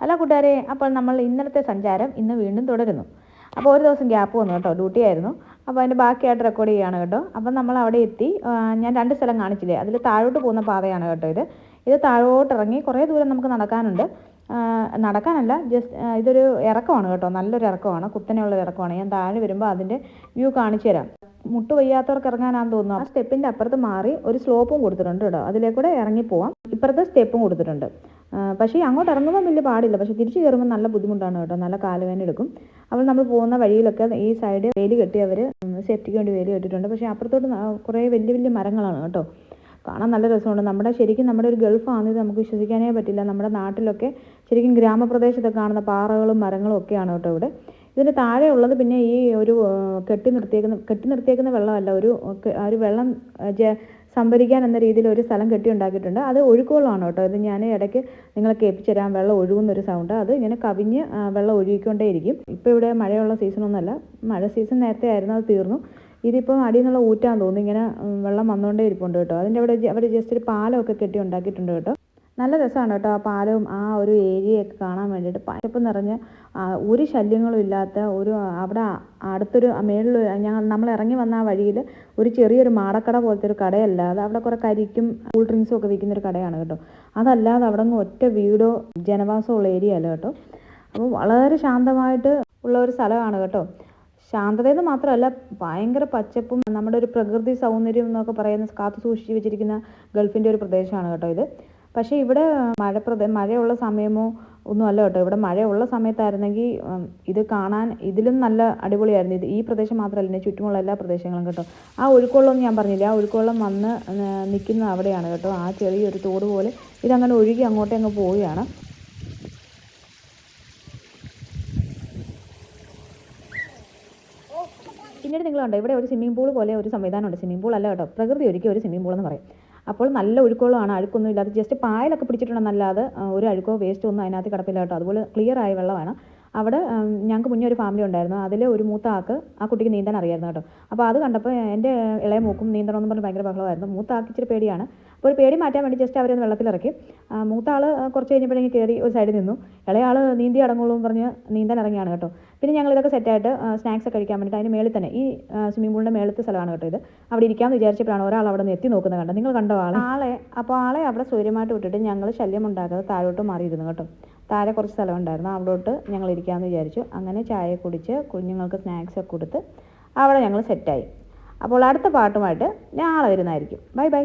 Hello കൂട്ടുകാരെ, അപ്പോൾ നമ്മൾ ഇന്നലത്തെ സഞ്ചാരം ഇന്ന് വീണ്ടും തുടരുന്നു. അപ്പോൾ ഒരു ദിവസം ഗ്യാപ്പ് വന്നു കേട്ടോ, ഡ്യൂട്ടി ആയിരുന്നു. അപ്പോൾ അതിൻ്റെ ബാക്കിയായിട്ട് റെക്കോർഡ് ചെയ്യുകയാണ് കേട്ടോ. അപ്പം നമ്മൾ അവിടെ എത്തി. ഞാൻ 2 സ്ഥലം കാണിച്ചില്ലേ, അതിൽ താഴോട്ട് പോകുന്ന പാതയാണ് കേട്ടോ ഇത് താഴോട്ട് ഇറങ്ങി കുറേ ദൂരം നമുക്ക് നടക്കാനുണ്ട്. നടക്കാനല്ല, ജസ്റ്റ് ഇതൊരു ഇറക്കമാണ് കേട്ടോ, നല്ലൊരു ഇറക്കമാണ്, കുത്തനെയുള്ളൊരു ഇറക്കമാണ്. ഞാൻ താഴെ വരുമ്പോൾ അതിൻ്റെ വ്യൂ കാണിച്ചു തരാം. മുട്ട് വയ്യാത്തവർക്ക് ഇറങ്ങാനാണെന്ന് തോന്നുന്നു. ആ സ്റ്റെപ്പിൻ്റെ അപ്പുറത്ത് മാറി ഒരു സ്ലോപ്പും കൊടുത്തിട്ടുണ്ട് കേട്ടോ, അതിലേക്കൂടെ ഇറങ്ങിപ്പോവാം. ഇപ്പുറത്തെ സ്റ്റെപ്പും കൊടുത്തിട്ടുണ്ട്. പക്ഷേ അങ്ങോട്ട് ഇറങ്ങുമ്പോൾ വലിയ പാടില്ല, പക്ഷേ തിരിച്ച് കയറുമ്പോൾ നല്ല ബുദ്ധിമുട്ടാണ് കേട്ടോ, നല്ല കാലുവേദന എടുക്കും. അപ്പോൾ നമ്മൾ പോകുന്ന വഴിയിലൊക്കെ ഈ സൈഡ് വേലി കെട്ടി അവർ സേഫ്റ്റിക്ക് വേണ്ടി വേലി കെട്ടിയിട്ടുണ്ട്. പക്ഷേ അപ്പുറത്തോട്ട് കുറേ വലിയ വലിയ മരങ്ങളാണ് കേട്ടോ, കാണാൻ നല്ല രസമുണ്ട്. ശരിക്കും നമ്മുടെ ഒരു ഗൾഫാണിത്, നമുക്ക് വിശ്വസിക്കാനേ പറ്റില്ല. നമ്മുടെ നാട്ടിലൊക്കെ ശരിക്കും ഗ്രാമപ്രദേശത്തൊക്കെ കാണുന്ന പാറകളും മരങ്ങളും ഒക്കെയാണ് കേട്ടോ ഇവിടെ. ഇതിന് താഴെ ഉള്ളത് പിന്നെ ഈ ഒരു കെട്ടി നിർത്തിയേക്കുന്ന വെള്ളമല്ല, ഒരു വെള്ളം സംഭരിക്കാൻ എന്ന രീതിയിൽ ഒരു സ്ഥലം കെട്ടി ഉണ്ടാക്കിയിട്ടുണ്ട്. അത് ഒഴുക്കുവെള്ളമാണ് കേട്ടോ. ഇത് ഞാൻ ഇടയ്ക്ക് നിങ്ങളെ കേൾപ്പിച്ചു തരാം. വെള്ളം ഒഴുകുന്നൊരു സൗണ്ട്, അത് ഇങ്ങനെ കവിഞ്ഞ് വെള്ളം ഒഴുകിക്കൊണ്ടേയിരിക്കും. ഇപ്പോൾ ഇവിടെ മഴയുള്ള സീസണൊന്നുമല്ല, മഴ സീസൺ നേരത്തെ ആയിരുന്നു, അത് തീർന്നു. ഇതിപ്പം അടിയിൽ നിന്നുള്ള ഊറ്റാന്ന് തോന്നുന്നു, ഇങ്ങനെ വെള്ളം വന്നുകൊണ്ടേ ഇരിപ്പുണ്ട് കേട്ടോ. അതിൻ്റെ അവിടെ അവർ ജസ്റ്റ് ഒരു പാലമൊക്കെ കെട്ടി ഉണ്ടാക്കിയിട്ടുണ്ട് കേട്ടോ. നല്ല രസമാണ് കേട്ടോ, ആ പാലവും ആ ഒരു ഏരിയയൊക്കെ കാണാൻ വേണ്ടിയിട്ട്. പച്ചപ്പ് നിറഞ്ഞ് ഒരു ശല്യങ്ങളും ഇല്ലാത്ത അവിടെ അടുത്തൊരു മേളിൽ നമ്മൾ ഇറങ്ങി വന്ന ആ വഴിയിൽ ഒരു ചെറിയൊരു മാടക്കട പോലത്തെ ഒരു കടയല്ലാതെ അവിടെ കുറേ കരിക്കും കൂൾ ഡ്രിങ്ക്സും ഒക്കെ വിൽക്കുന്നൊരു കടയാണ് കേട്ടോ. അതല്ലാതെ അവിടെ നിന്ന് ഒറ്റ വീടോ ജനവാസമുള്ള ഏരിയ അല്ല കേട്ടോ. അപ്പോൾ വളരെ ശാന്തമായിട്ട് ഉള്ള ഒരു സ്ഥലമാണ് കേട്ടോ. ശാന്തതയെന്ന് മാത്രമല്ല, ഭയങ്കര പച്ചപ്പും നമ്മുടെ ഒരു പ്രകൃതി സൗന്ദര്യം എന്നൊക്കെ പറയുന്ന കാത്തു സൂക്ഷിച്ച് വെച്ചിരിക്കുന്ന ഗൾഫിൻ്റെ ഒരു പ്രദേശമാണ് കേട്ടോ ഇത്. പക്ഷേ ഇവിടെ മഴയുള്ള സമയമോ ഒന്നും അല്ല കേട്ടോ. ഇവിടെ മഴയുള്ള സമയത്തായിരുന്നെങ്കിൽ ഇത് കാണാൻ ഇതിലും നല്ല അടിപൊളിയായിരുന്നു. ഈ പ്രദേശം മാത്രമല്ല, ഇതിൻ്റെ ചുറ്റുമുള്ള എല്ലാ പ്രദേശങ്ങളും കേട്ടോ. ആ ഒഴുക്കുവെള്ളം ഞാൻ പറഞ്ഞില്ല, ആ ഒഴുക്കുവെള്ളം വന്ന് നിൽക്കുന്നത് അവിടെയാണ് കേട്ടോ. ആ ചെറിയൊരു തോട് പോലെ ഇതങ്ങനെ ഒഴുകി അങ്ങോട്ടേ അങ്ങ് പോവുകയാണ്. പിന്നീട് നിങ്ങൾ കണ്ടോ, ഇവിടെ ഒരു സ്വിമ്മിംഗ് പൂൾ പോലെ ഒരു സംവിധാനമുണ്ട്. സ്വിമ്മിംഗ് പൂൾ അല്ല കേട്ടോ, പ്രകൃതി ഒരുക്കി ഒരു സ്വിമ്മിംഗ് പൂൾ എന്ന് പറയും. അപ്പോൾ നല്ല ഒഴുക്കുവെള്ളമാണ്, അഴുക്കൊന്നും ഇല്ലാതെ. ജസ്റ്റ് പായലൊക്കെ പിടിച്ചിട്ടുണ്ടെന്നല്ലാതെ ഒരു അഴുക്കോ വേസ്റ്റോ ഒന്നും അതിനകത്ത് കിടപ്പില്ല കേട്ടോ. അതുപോലെ ക്ലിയർ ആയ വെള്ളമാണ്. അവിടെ ഞങ്ങൾക്ക് മുന്നേ ഒരു ഫാമിലി ഉണ്ടായിരുന്നു. അതിൽ ഒരു മൂത്ത ആൾക്ക് ആ കുട്ടിക്ക് നീന്താൻ അറിയായിരുന്നു കേട്ടോ. അപ്പോൾ അത് കണ്ടപ്പോൾ എൻ്റെ ഇളയ മൂക്കും നീന്തണമെന്ന് പറഞ്ഞ് ഭയങ്കര ബഹളമായിരുന്നു. മൂത്ത ആൾക്ക് ഇച്ചിരി പേടിയാണ്. അപ്പോൾ ഒരു പേടി മാറ്റാൻ വേണ്ടി ജസ്റ്റ് അവരൊന്ന് വെള്ളത്തിലിറക്കി. മൂത്ത ആൾ കുറച്ച് കഴിഞ്ഞപ്പോഴേക്കും കയറി ഒരു സൈഡിൽ നിന്നു. ഇളയ ആൾ നീന്തി അടങ്ങുള്ളൂ എന്ന് പറഞ്ഞ് നീന്താൻ ഇറങ്ങിയാണ് കേട്ടോ. പിന്നെ ഞങ്ങൾ ഇതൊക്കെ സെറ്റായിട്ട് സ്നാക്സ് ഒക്കെ കഴിക്കാൻ വേണ്ടിയിട്ട് അതിന് മേളിൽ തന്നെ, ഈ സ്വിമ്മിംഗ് പൂളിൻ്റെ മേളത്തെ സ്ഥലമാണ് കേട്ടോ ഇത്. അവിടെ ഇരിക്കാമെന്ന് വിചാരിച്ചപ്പോഴാണ് ഒരാൾ അവിടെ നിന്ന് എത്തി നോക്കുന്നത് കണ്ടോ. നിങ്ങൾ കണ്ടോ ആളെ അവിടെ സൗര്യമായിട്ട് വിട്ടിട്ട് ഞങ്ങൾ ശല്യം ഉണ്ടാക്കാതെ താഴോട്ട് മാറിയിരുന്നു കേട്ടോ. താഴെ കുറച്ച് സ്ഥലം ഉണ്ടായിരുന്നു, അവിടോട്ട് ഞങ്ങൾ ഇരിക്കാമെന്ന് വിചാരിച്ചു. അങ്ങനെ ചായ കുടിച്ച് കുഞ്ഞുങ്ങൾക്ക് സ്നാക്സ് ഒക്കെ കൊടുത്ത് അവിടെ ഞങ്ങൾ സെറ്റായി. അപ്പോൾ അടുത്ത പാട്ടുമായിട്ട് നാളെ വരുന്നതായിരിക്കും. Bye bye.